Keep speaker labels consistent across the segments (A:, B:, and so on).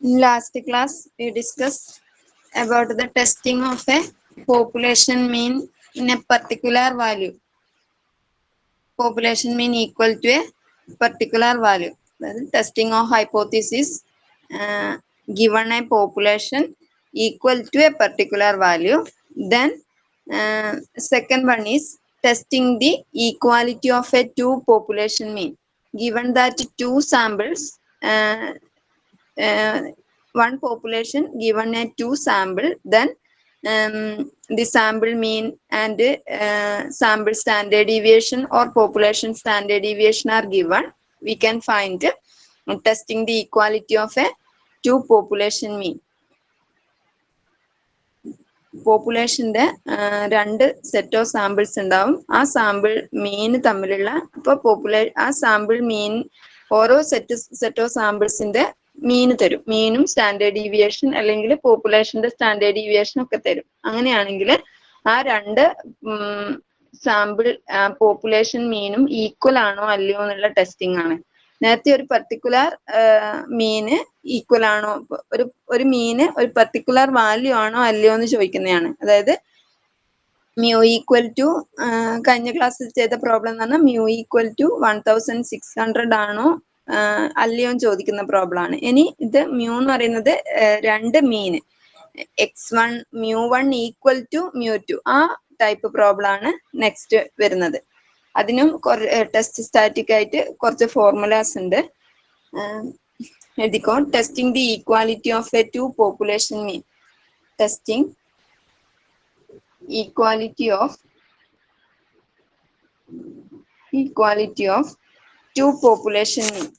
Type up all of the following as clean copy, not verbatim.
A: In last class, we discussed about the testing of a population mean in a particular value. Population mean equal to a particular value. That is testing of hypothesis given a population equal to a particular value. Then second one is testing the equality of a two population mean. Given that two samples, one population given a two sample, then the sample mean and sample standard deviation or population standard deviation are given, we can find testing the equality of a two population mean. പോപ്പുലേഷന്റെ രണ്ട് set of samples ഉണ്ടാവും. ആ sample മീൻ തമ്മിലുള്ള ആ sample മീൻ ഓരോ set of സാമ്പിൾസിന്റെ മീൻ തരും. മീനും standard deviation അല്ലെങ്കിൽ പോപ്പുലേഷന്റെ standard deviation ഒക്കെ തരും. അങ്ങനെയാണെങ്കിൽ ആ രണ്ട് സാമ്പിൾ പോപ്പുലേഷൻ മീനും ഈക്വൽ ആണോ അല്ലയോ എന്നുള്ള ടെസ്റ്റിംഗ് ആണ്. നേരത്തെ ഒരു പർട്ടിക്കുലർ മീന് ഈക്വൽ ആണോ, ഒരു മീന് ഒരു പർട്ടിക്കുലർ വാല്യൂ ആണോ അല്ലയോ എന്ന് ചോദിക്കുന്നതാണ്. അതായത് മ്യൂ ഈക്വൽ ടു, കഴിഞ്ഞ ക്ലാസ്സിൽ ചെയ്ത പ്രോബ്ലം എന്ന് പറഞ്ഞാൽ മ്യൂ ഈക്വൽ ടു 1600 ആണോ അല്ലയോ എന്ന് ചോദിക്കുന്ന പ്രോബ്ലം ആണ്. ഇനി ഇത് മ്യൂ എന്ന് പറയുന്നത് രണ്ട് മീന് x1 μ1 ഈക്വൽ ടു μ2, ആ ടൈപ്പ് പ്രോബ്ലം ആണ് നെക്സ്റ്റ് വരുന്നത്. അതിനും ടെസ്റ്റ് സ്റ്റാറ്റിക് ആയിട്ട് കുറച്ച് ഫോർമുലാസ് ഉണ്ട്, എഴുതിക്കോ. Testing the equality of a two population mean. Testing equality of two population mean.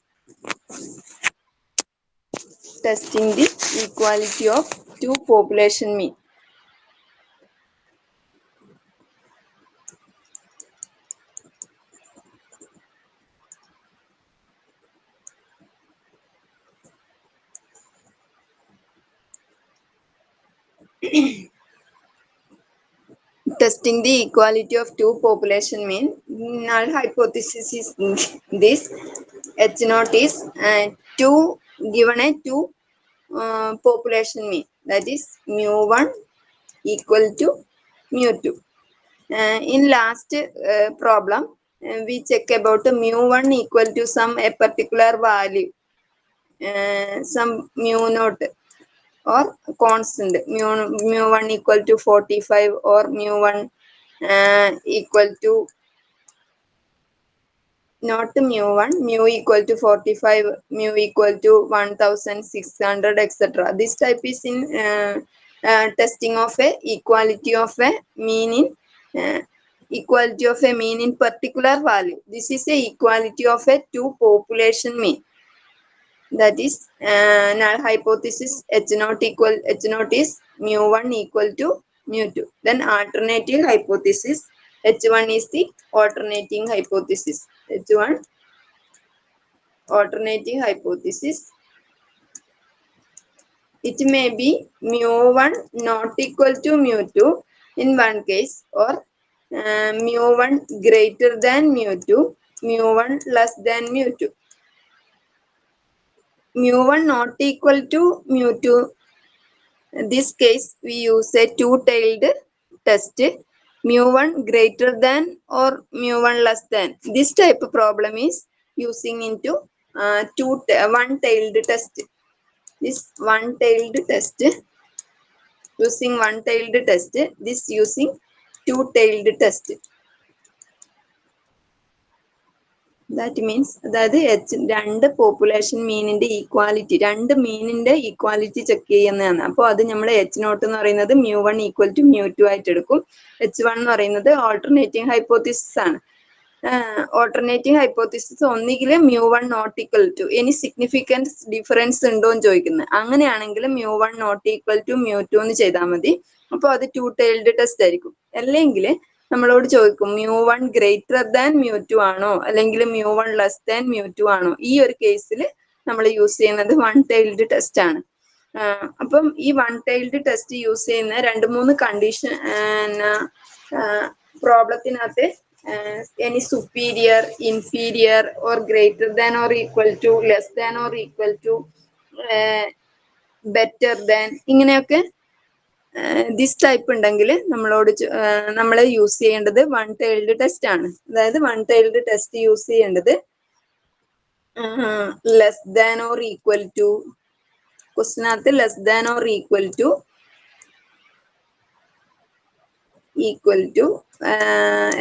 A: Testing the equality of two population mean. Testing the equality of two population mean. Null hypothesis is this: H naught is two given a two population mean, that is μ1 equal to μ2. In last problem, we check about μ1 equal to some a particular value, some mu naught or constant, mu1 equal to 45 or mu1 equal to not mu1, mu equal to 45, mu equal to 1600, etc. This type is in testing of a equality of a mean in equality of a mean in particular value. This is a equality of a two population mean. That is null hypothesis H naught is μ1 equal to μ2. Then alternative hypothesis H1 is the alternating hypothesis. H1 alternating hypothesis. It may be μ1 not equal to μ2 in one case, or μ1 greater than μ2, μ1 less than μ2. μ1 not equal to μ2, in this case we use a two-tailed test. μ1 greater than or μ1 less than, this type of problem is using into one-tailed test. This one-tailed test, using one-tailed test, this using two-tailed test. That means അതായത് രണ്ട് population മീനിന്റെ equality, രണ്ട് മീനിന്റെ equality check ചെയ്യുന്നതാണ്. അപ്പോൾ അത് നമ്മൾ H not എന്ന് പറയുന്നത് μ1 ഈക്വൽ ടു μ2 ആയിട്ട് എടുക്കും. H1 എന്ന് പറയുന്നത് ഓൾട്ടർനേറ്റിംഗ് ഹൈപ്പോത്തിസിസ് ആണ്. ഓൾട്ടർനേറ്റിംഗ് ഹൈപ്പോത്തിസിസ് ഒന്നുകിൽ μ1 നോട്ട് ഈക്വൽ ടു, ഇനി സിഗ്നിഫിക്കൻസ് ഡിഫറൻസ് ഉണ്ടോ എന്ന് ചോദിക്കുന്നത്. അങ്ങനെയാണെങ്കിൽ μ1 നോട്ട് ഈക്വൽ ടു μ2 എന്ന് ചെയ്താൽ മതി. അപ്പോൾ അത് ടു ടൈൽഡ് ടെസ്റ്റ് ആയിരിക്കും. അല്ലെങ്കിൽ നമ്മളോട് ചോദിക്കും μ1 ഗ്രേറ്റർ ദാൻ μ2 ആണോ അല്ലെങ്കിൽ μ1 ലെസ് ദാൻ μ2 ആണോ. ഈ ഒരു കേസിൽ നമ്മൾ യൂസ് ചെയ്യുന്നത് വൺ ടൈൽഡ് ടെസ്റ്റ് ആണ്. അപ്പം ഈ വൺ ടൈൽഡ് ടെസ്റ്റ് യൂസ് ചെയ്യുന്ന രണ്ട് മൂന്ന് condition പ്രോബ്ലത്തിനകത്ത് any superior, inferior or greater than or equal to, less than or equal to, better than ഇങ്ങനെയൊക്കെ ദിസ് ടൈപ്പ് ഉണ്ടെങ്കിൽ നമ്മൾ യൂസ് ചെയ്യേണ്ടത് വൺ ടൈൽഡ് ടെസ്റ്റ് ആണ്. അതായത് വൺ ടൈൽഡ് ടെസ്റ്റ് യൂസ് ചെയ്യേണ്ടത് less than or equal to, ക്വസ്റ്റിനകത്ത് less than or equal to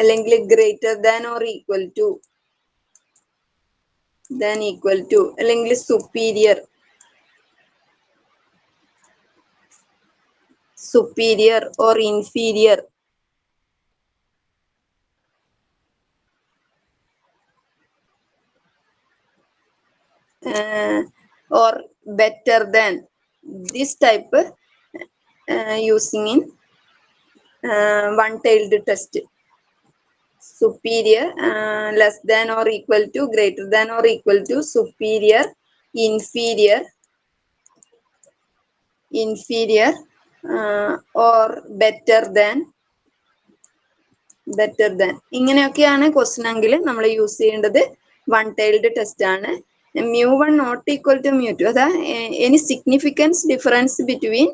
A: അല്ലെങ്കിൽ greater than or equal to അല്ലെങ്കിൽ superior or inferior, or better than. This type using in one-tailed test. Superior, less than or equal to, greater than or equal to, superior, inferior, or better than. ഇങ്ങനെയൊക്കെയാണ് question എങ്കിൽ നമ്മൾ use ചെയ്യേണ്ടത് one tailed test ആണ്. μ1 not equal to μ2, അതാ any significance difference between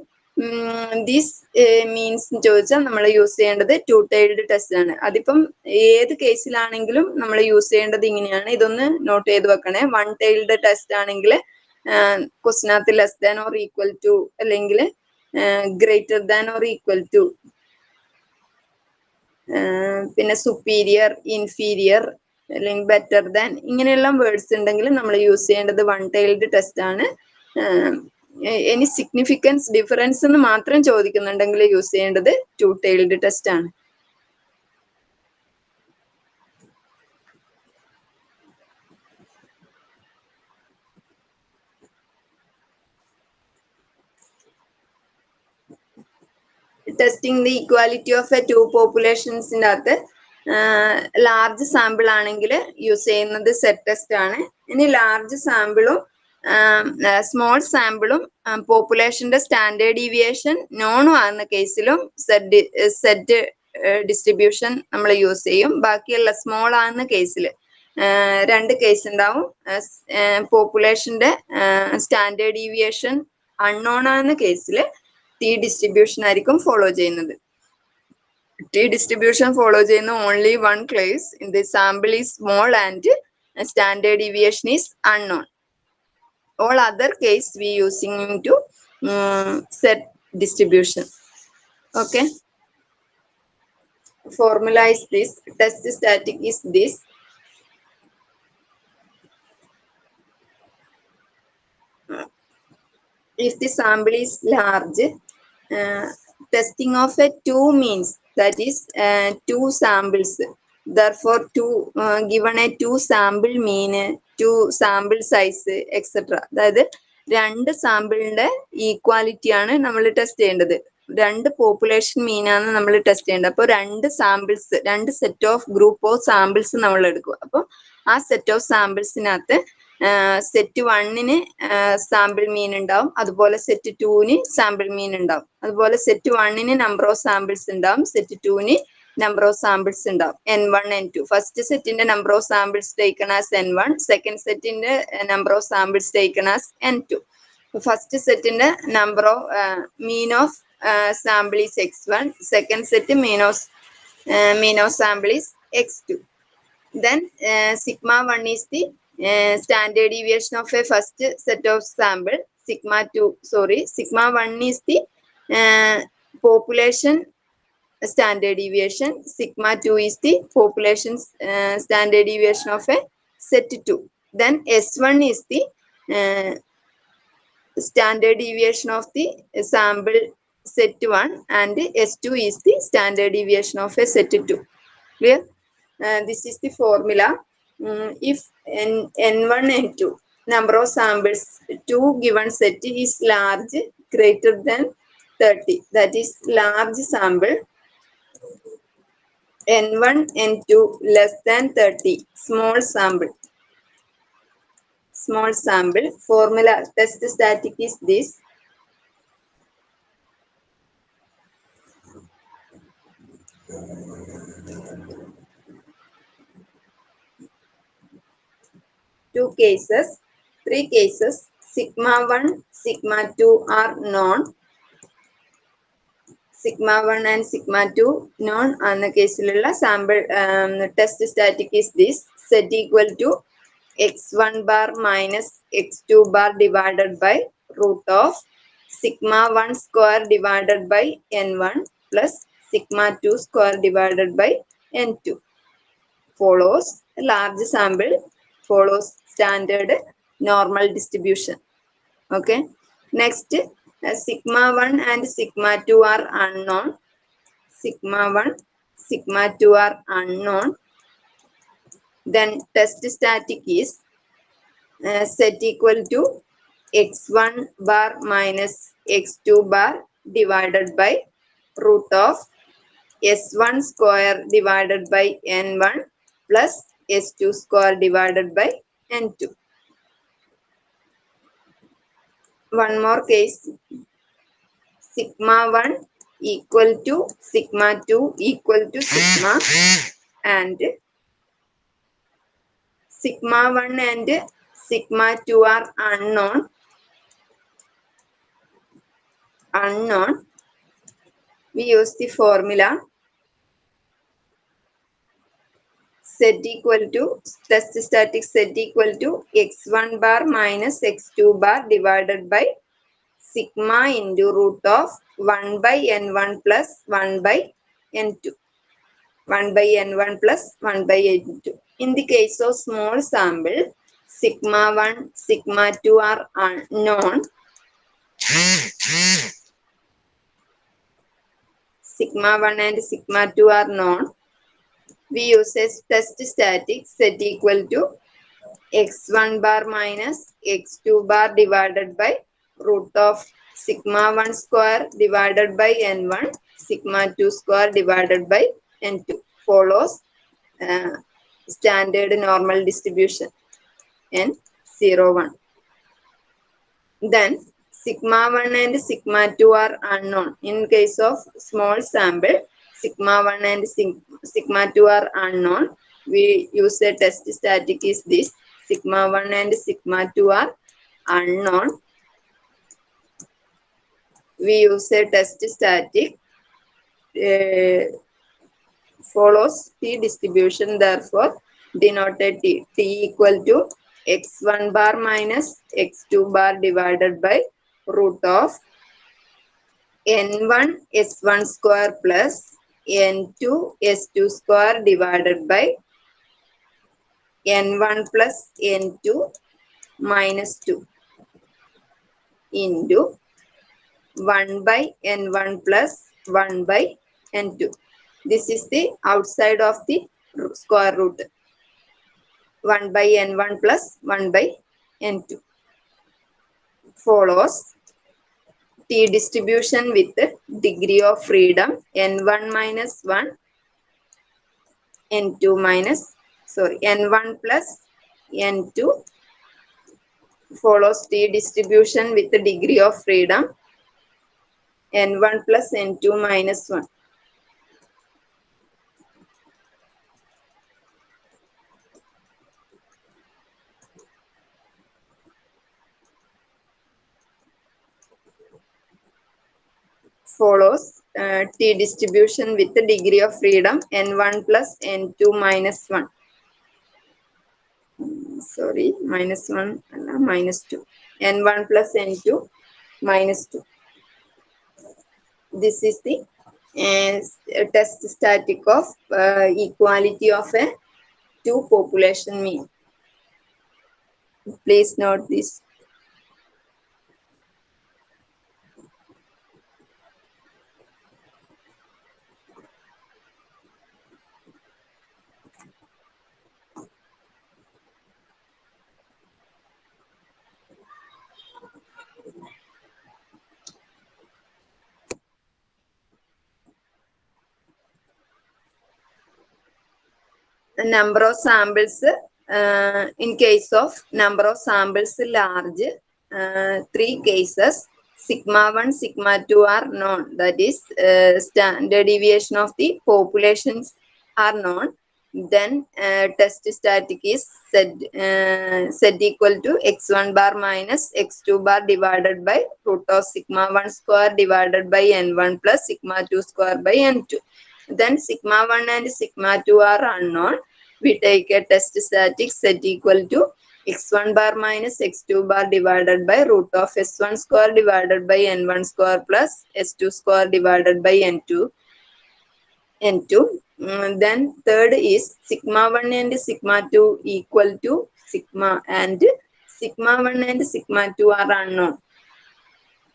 A: this means ചോദിച്ചാൽ നമ്മൾ use ചെയ്യേണ്ടത് two tailed test ആണ്. അതിപ്പം ഏത് കേസിലാണെങ്കിലും നമ്മൾ യൂസ് ചെയ്യേണ്ടത് ഇങ്ങനെയാണ്. ഇതൊന്ന് നോട്ട് ചെയ്ത് വെക്കണേ. വൺ ടൈൽഡ് ടെസ്റ്റ് ആണെങ്കിൽ ക്വസ്റ്റിനകത്ത് less than or equal to അല്ലെങ്കിൽ greater than or equal to, പിന്നെ സുപ്പീരിയർ, ഇൻഫീരിയർ അല്ലെങ്കിൽ ബെറ്റർ ദാൻ, ഇങ്ങനെയുള്ള വേർഡ്സ് ഉണ്ടെങ്കിൽ നമ്മൾ യൂസ് ചെയ്യേണ്ടത് വൺ ടൈൽഡ് ടെസ്റ്റ് ആണ്. ഇനി സിഗ്നിഫിക്കൻസ് ഡിഫറൻസ് എന്ന് മാത്രം ചോദിക്കുന്നുണ്ടെങ്കിൽ യൂസ് ചെയ്യേണ്ടത് ടു ടൈൽഡ് ടെസ്റ്റ് ആണ്. Testing the equality of a two പോപ്പുലേഷൻസിൻ്റെ അകത്ത് ലാർജ് സാമ്പിൾ ആണെങ്കിൽ യൂസ് ചെയ്യുന്നത് സെറ്റ് ടെസ്റ്റ് ആണ്. ഇനി ലാർജ് സാമ്പിളും സ്മോൾ സാമ്പിളും പോപ്പുലേഷന്റെ സ്റ്റാൻഡേർഡ് ഡീവിയേഷൻ നോണും ആകുന്ന കേസിലും സെറ്റ് ഡിസ്ട്രിബ്യൂഷൻ നമ്മൾ യൂസ് ചെയ്യും. ബാക്കിയുള്ള സ്മോൾ ആകുന്ന കേസിൽ രണ്ട് കേസ് ഉണ്ടാവും. പോപ്പുലേഷന്റെ സ്റ്റാൻഡേർഡ് ഡീവിയേഷൻ അൺനോൺ ആകുന്ന കേസിൽ ടി ഡിസ്ട്രിബ്യൂഷൻ ആയിരിക്കും ഫോളോ ചെയ്യുന്നത്. ടി ഡിസ്ട്രിബ്യൂഷൻ ഫോളോ ചെയ്യുന്ന only one case in the sample is small and standard deviation is unknown. All other case we using into set distribution. Okay, formula is this, test static is this. If the sample is large, testing of a two means, that is two samples, therefore given a two sample mean, two sample size, etc. അതായത് രണ്ട് സാമ്പിളിന്റെ equality ആണ് നമ്മൾ test ചെയ്യേണ്ടത്. രണ്ട് population മീൻ ആണ് നമ്മൾ test ചെയ്യേണ്ടത്. അപ്പോൾ രണ്ട് സാമ്പിൾസ്, രണ്ട് set of group of samples നമ്മൾ എടുക്കും. അപ്പോൾ ആ സെറ്റ് ഓഫ് സാമ്പിൾസിനകത്ത് സെറ്റ് വണ്ണിന് സാമ്പിൾ മീൻ ഉണ്ടാവും, അതുപോലെ സെറ്റ് ടൂവിന് സാമ്പിൾ മീൻ ഉണ്ടാവും. അതുപോലെ സെറ്റ് വണ്ണിന് നമ്പർ ഓഫ് സാമ്പിൾസ് ഉണ്ടാവും, സെറ്റ് ടൂവിന് number of samples ഉണ്ടാവും. n1 n2. ഫസ്റ്റ് സെറ്റിന്റെ number of samples taken as n1, second സെറ്റിന്റെ number of samples taken as n2. First സെറ്റിന്റെ number of mean of sample is x1, second set mean of sample is x2. Then sigma 1 is the standard deviation of a first set of sample. Sigma 1 is the population standard deviation. Sigma 2 is the population standard deviation of a set 2. Then S1 is the standard deviation of the sample set 1 and S2 is the standard deviation of a set 2. Clear? This is the formula. If n1 n2 number of samples two given set is large, greater than 30, that is large sample. n1 n2 less than 30, small sample. Formula test static is this. Two cases, three cases, sigma 1, sigma 2 are known. Sigma 1 and sigma 2 known എന്ന കേസിലുള്ള sample test statistic is this set equal to x1 bar minus x2 bar divided by root of sigma 1 square divided by n1 plus sigma 2 square divided by n2. Follows a large sample, follows standard normal distribution. Okay. Next, sigma 1 and sigma 2 are unknown. Sigma 1, sigma 2 are unknown. Then test static is set equal to x1 bar minus x2 bar divided by root of s1 square divided by n1 plus s2 square divided by n2. One more case. Sigma 1 equal to sigma 2 equal to sigma, and sigma 1 and sigma 2 are unknown. We use the formula set equal to test static set equal to x1 bar minus x2 bar divided by sigma into root of 1 by n1 plus 1 by n2. 1 by n1 plus 1 by n2. In the case of small sample, sigma 1, sigma 2 are unknown. Sigma 1 and sigma 2 are known. We use a test static set equal to x1 bar minus x2 bar divided by root of sigma 1 square divided by n1, sigma 2 square divided by n2. Follows standard normal distribution n01. Then sigma 1 and sigma 2 are unknown. In case of small sample, sigma 1 and sigma 2 are unknown. We use a test static is this. Sigma 1 and sigma 2 are unknown. We use a test static. Follows T distribution, therefore denoted T equal to x1 bar minus x2 bar divided by root of n1 s1 square plus n2 s2 square divided by n1 plus n2 minus 2 into 1 by n1 plus 1 by n2. This is the outside of the square root. 1 by n1 plus 1 by n2. Follows T distribution with degree of freedom n1 minus 1, n2 minus, n1 plus n2. Follows T distribution with the degree of freedom n1 plus n2 minus 1. Follows T distribution with the degree of freedom n1 plus n2 minus 1. Minus 1 minus 2. n1 plus n2 minus 2. This is the test static of equality of a two population mean. Please note this. Number of samples, in case of number of samples large, 3 cases, sigma 1, sigma 2 are known. That is standard deviation of the populations are known. Then test static is z equal to x1 bar minus x2 bar divided by root of sigma 1 square divided by n1 plus sigma 2 square by n2. Then sigma 1 and sigma 2 are unknown. We take a test static z equal to x1 bar minus x2 bar divided by root of s1 square divided by n1 square plus s2 square divided by n2. Then third is sigma 1 and sigma 2 equal to sigma, and sigma 1 and sigma 2 are unknown.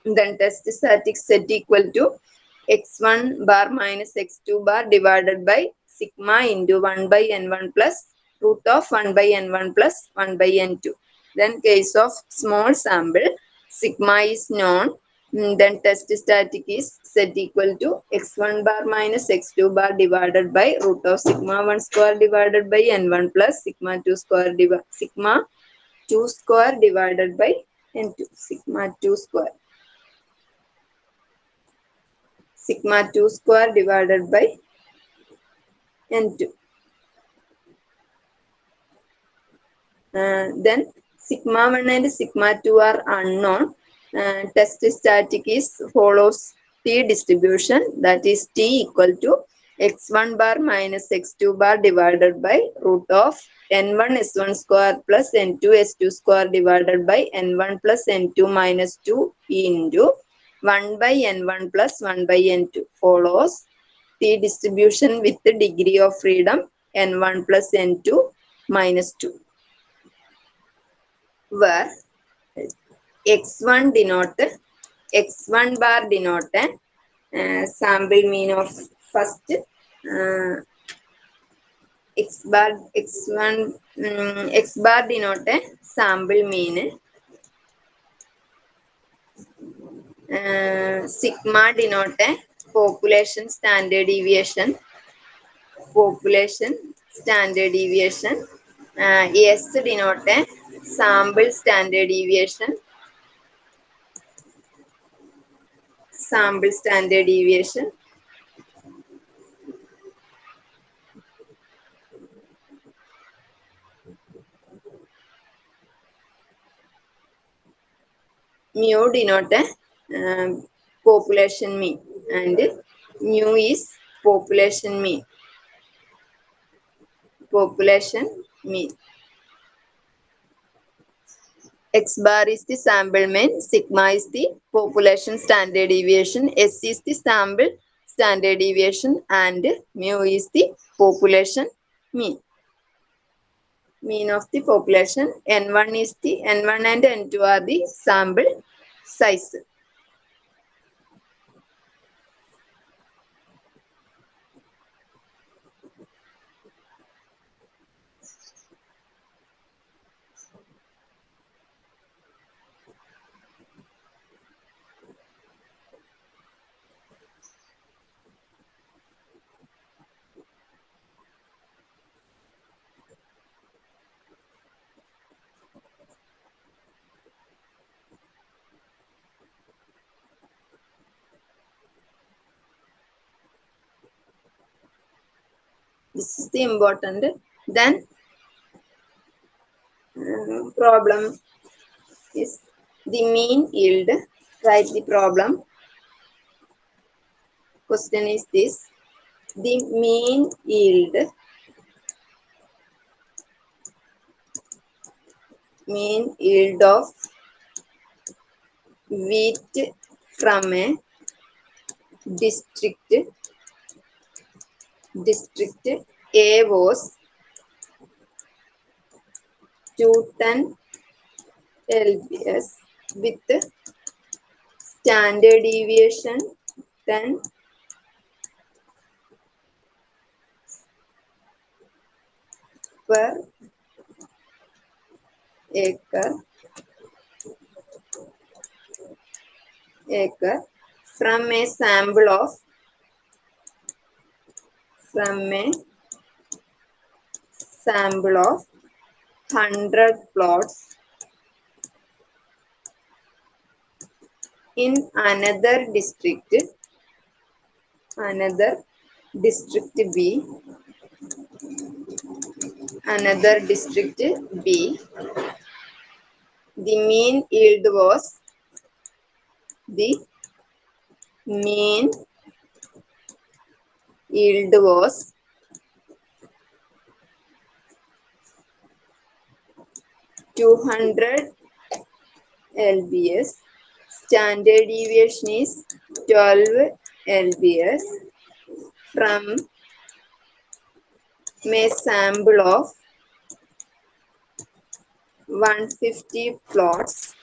A: Then test static z equal to x1 bar minus x2 bar divided by sigma into 1 by n1 plus root of 1 by n1 plus 1 by n2. Then case of small sample, sigma is known. Then test static is z equal to x1 bar minus x2 bar divided by root of sigma 1 square divided by n1 plus sigma 2 square divided by n2. Sigma 2 square divided by n2. Then sigma 1 and sigma 2 are unknown. Test static is follows T distribution, that is T equal to x1 bar minus x2 bar divided by root of n1 s1 square plus n2 s2 square divided by n1 plus n2 minus 2 into 1 by n1 plus 1 by n2 follows T distribution with the degree of freedom n1 plus n2 minus 2, where x1 bar denote sample mean of first x bar denote sample mean, sigma denote population standard deviation, S denote sample standard deviation, mu denote population mean, and mu is population mean. X bar is the sample mean, sigma is the population standard deviation, S is the sample standard deviation, and mu is the population mean. Mean of the population. N1 and N2 are the sample size. This is the important. Then problem is the mean yield. Write the problem. Question is this: the mean yield of wheat from a district A was 210 lbs with standard deviation 10 per acre from a sample of 100 plots in another district B another district B, the mean yield was the mean yield was 200 lbs. Standard deviation is 12 lbs from a sample of 150 plots.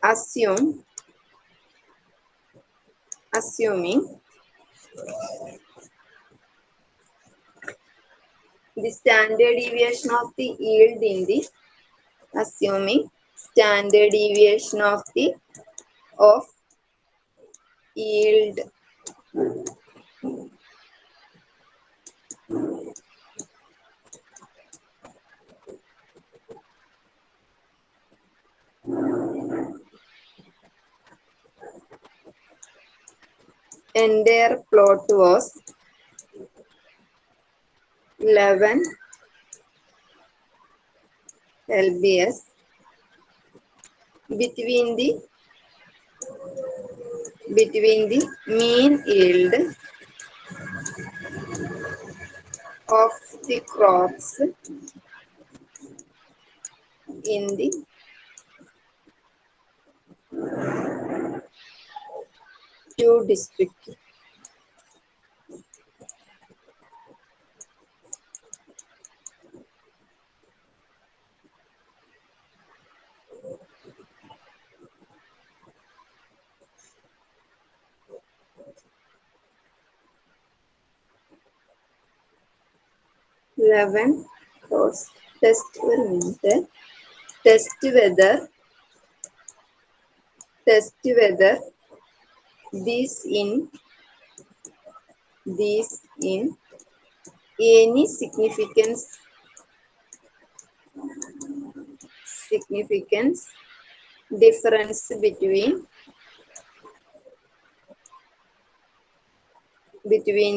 A: Assuming the standard deviation of the yield in the assuming standard deviation of the of yield entire plot was 11 lbs between the mean yield of the crops in the two districts. Test whether these in any significance difference between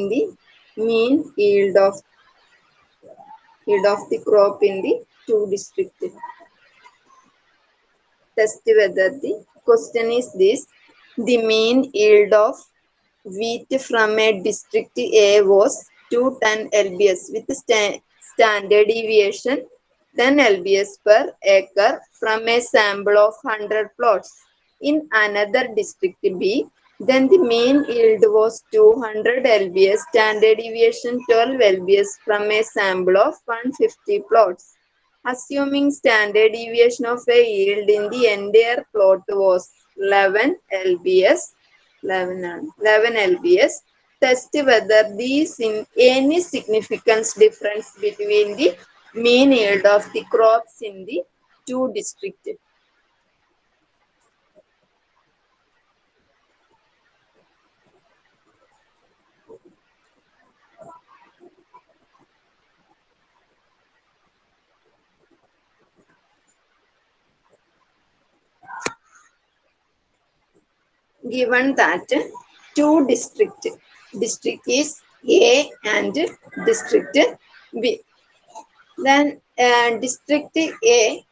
A: the mean yield of the crop in the two districts. Test whether the question is this: the mean yield of wheat from a district A was 210 lbs with standard deviation 10 lbs per acre from a sample of 100 plots. In another district B, then the mean yield was 200 lbs, standard deviation 12 lbs from a sample of 150 plots. Assuming standard deviation of a yield in the entire plot was 11 lbs, test whether these in any significance difference between the mean yield of the crops in the two districts. Given that two district is A and district B, then district A,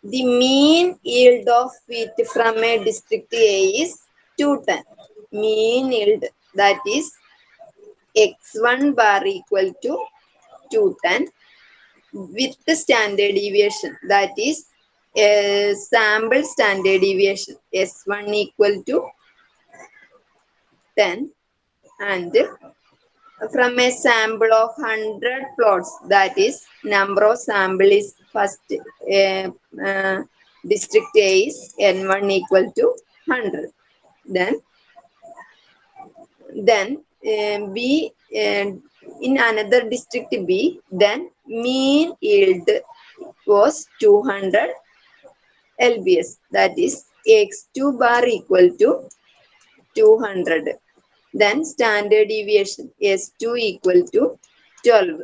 A: the mean yield of wheat from a district A is 210. Mean yield, that is x1 bar equal to 210 with the standard deviation, that is sample standard deviation S1 equal to 10, and from a sample of 100 plots, that is number of sample is first district A is N1 equal to 100. Then B, in another district B, then mean yield was 200 lbs, that is x2 bar equal to 200. Then standard deviation S2 equal to 12.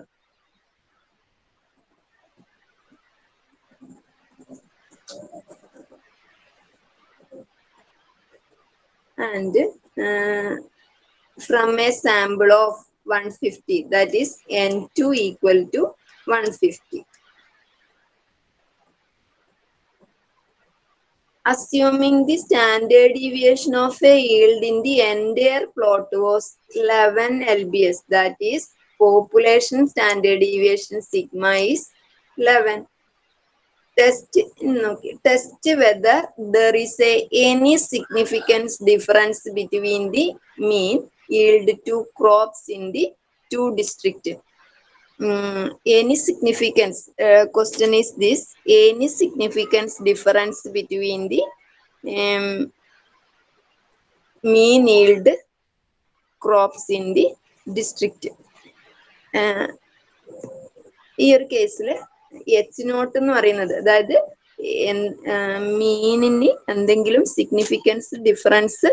A: And from a sample of 150. That is N2 equal to 150. Assuming the standard deviation of a yield in the entire plot was 11 lbs, that is population standard deviation sigma is 11. Test whether there is any significant difference between the mean yield two crops in the two districts. Any significance, question is this, any significance difference between the mean yield crops in the district. ഈ ഒരു കേസിൽ H not എന്ന് പറയുന്നത്, അതായത് മീനിന് എന്തെങ്കിലും significance difference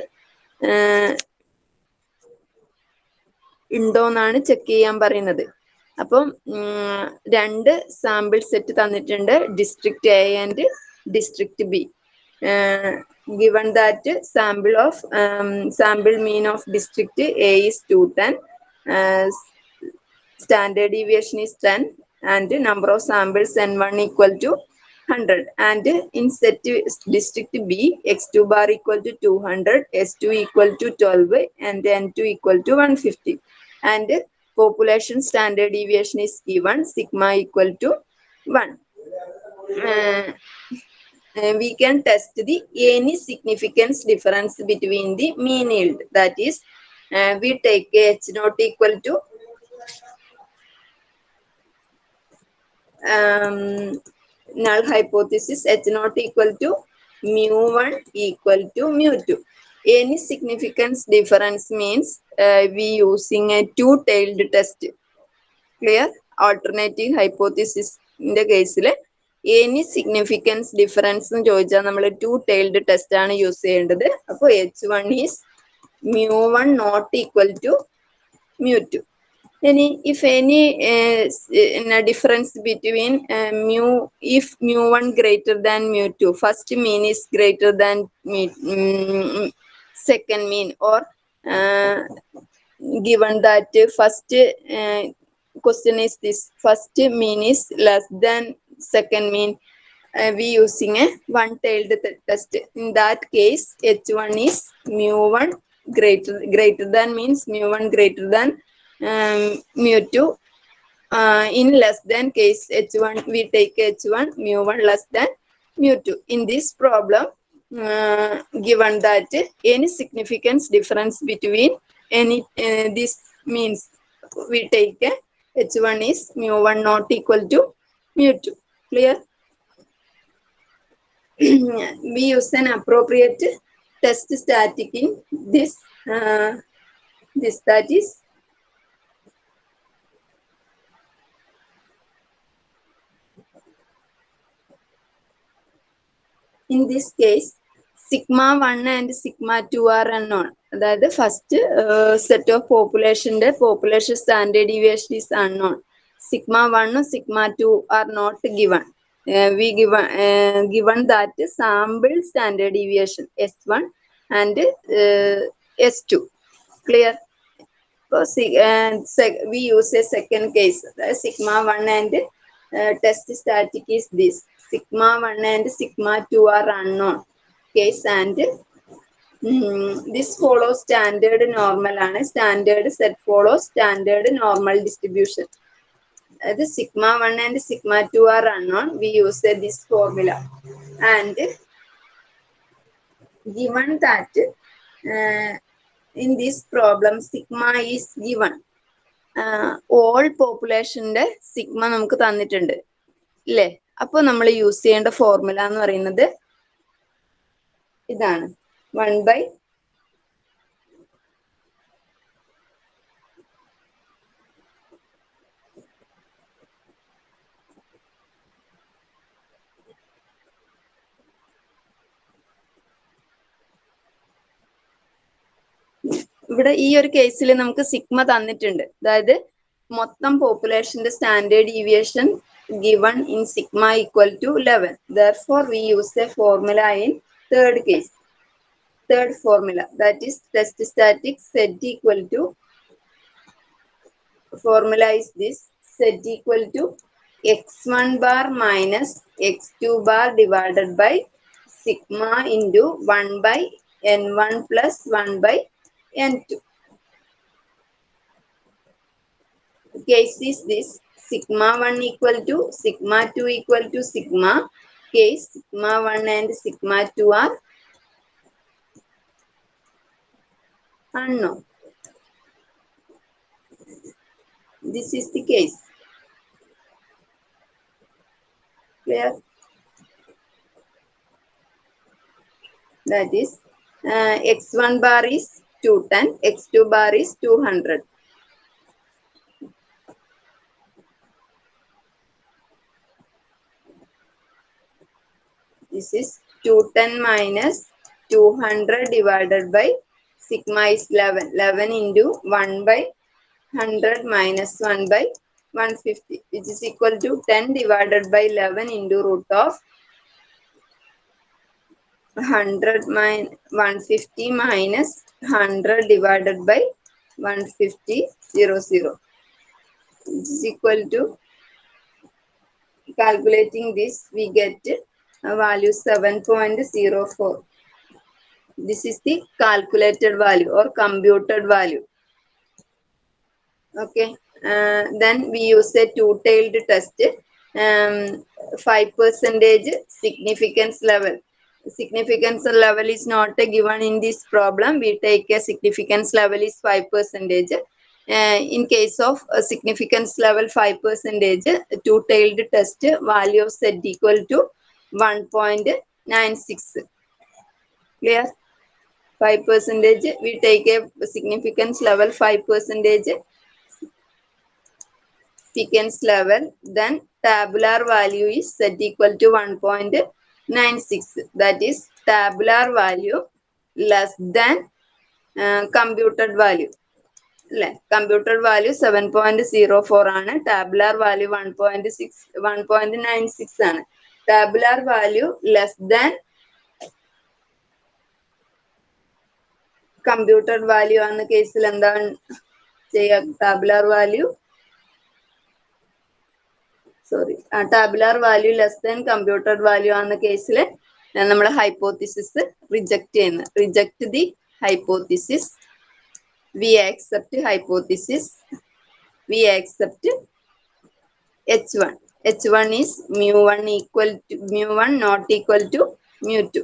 A: ഉണ്ടോന്നാണ് check ചെയ്യാൻ പറയുന്നത്. അപ്പം രണ്ട് സാമ്പിൾ സെറ്റ് തന്നിട്ടുണ്ട്, district A and district B. Given that sample mean of district A is 210, standard deviation is 10, and number of samples N1 equal to 100, and in set district B, X2 bar equal to 200, S2 equal to 12, and N2 equal to 150, and population standard deviation is given, sigma equal to 1. We can test the any significance difference between the mean yield. That is, we take H not equal to null hypothesis, H not equal to mu1 equal to mu2. Any significance difference means we using a two-tailed test. Clear? Alternative hypothesis in the case, any significance difference എന്ന് ചോദിച്ചാൽ നമ്മൾ to tailed test ആണ് use ചെയ്യേണ്ടത്. അപ്പോൾ H1 is mu1 not equal to mu2. If any difference between if mu1 greater than mu2, first mean is greater than second mean, or given that first question is this, first mean is less than second mean, we using a one-tailed test. In that case, H1 is mu1 greater than means mu1 greater than mu2. In less than case H1, we take H1 mu1 less than mu2. In this problem, given that any significance difference between any this means, we take H1 is mu1 not equal to mu2. Clear? We use an appropriate test static in this that is in this case sigma 1 and sigma 2 are unknown. അതായത് first set of പോപ്പുലേഷന്റെ population standard deviation is unknown. Sigma 1 and sigma 2 are not given. We given that sample standard deviation S1 and S2. Clear? So we use a second case, sigma 1 and test static is this, sigma 1 and sigma 2 are unknown case, and this follows standard normal ആണ്. Standard set follows standard normal distribution. The sigma 1 and sigma 2 are unknown. We use this formula, and given that in this problem sigma is given, all population sigma നമുക്ക് തന്നിട്ടുണ്ട് അല്ലേ? അപ്പോൾ നമ്മൾ use ചെയ്യേണ്ട formula എന്ന് പറയുന്നത് ഇതാണ്, 1 by ഇവിടെ ഈ ഒരു കേസിൽ നമുക്ക് സിഗ്മ തന്നിട്ടുണ്ട്, അതായത് മൊത്തം പോപ്പുലേഷന്റെ standard deviation given in sigma equal to 11. Therefore, we use a formula in third case. Third formula, that is test static Z equal to formula is this: z equal to x1 bar minus x2 bar divided by sigma into 1 by n1 plus 1 by n2. Case is this: sigma 1 equal to sigma 2 equal to sigma. Case sigma 1 and sigma 2 are unknown. This is the case. Clear? That is x1 bar is 210, x2 bar is 200. This is 210 minus 200 divided by sigma is 11. 11 into 1 by 100 minus 1 by 150, which is equal to 10 divided by 11 into root of 100 minus 150 minus 100 divided by 150, 0. Which is equal to, calculating this, we get a value 7.04. This is the calculated value or computed value. Okay. Then we use a two-tailed test. 5% significance level. Significance level is not given in this problem. We take a significance level is 5%. In case of a significance level 5%, two-tailed test value of z equal to 1.96. Clear? 5%, we take a significance level 5% significance level, then tabular value is z equal to 1.96. That is tabular value less than computed value. Computed value 7.04 ആണ്, tabular value 1.96 ആണ്. Tabular value less than computed value ആണ് കേസിൽ എന്താണ് ചെയ്യുക? Tabular value tabular value less than computed value ആണ് കേസിൽ നമ്മൾ hypothesis reject the hypothesis. We accept hypothesis. We accept H1. H1 is mu1 equal to mu1 not equal to mu2.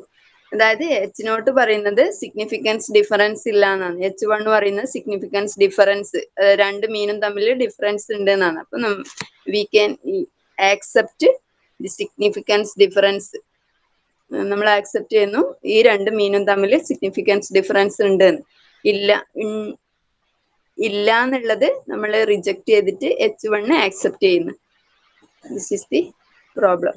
A: അതായത് H not പറയുന്നത് significance difference ഇല്ല എന്നാണ്. H1 പറയുന്നത് significance difference, രണ്ട് മീനും തമ്മിൽ ഡിഫറൻസ് ഉണ്ട് എന്നാണ്. അപ്പൊ we can accept the significance difference. നമ്മൾ ആക്സെപ്റ്റ് ചെയ്യുന്നു ഈ രണ്ട് മീനും തമ്മിൽ സിഗ്നിഫിക്കൻസ് ഡിഫറൻസ് ഉണ്ട്. ഇല്ല എന്നുള്ളത് നമ്മൾ റിജക്ട് ചെയ്തിട്ട് H1 ആക്സെപ്റ്റ് ചെയ്യുന്നു. This is the problem.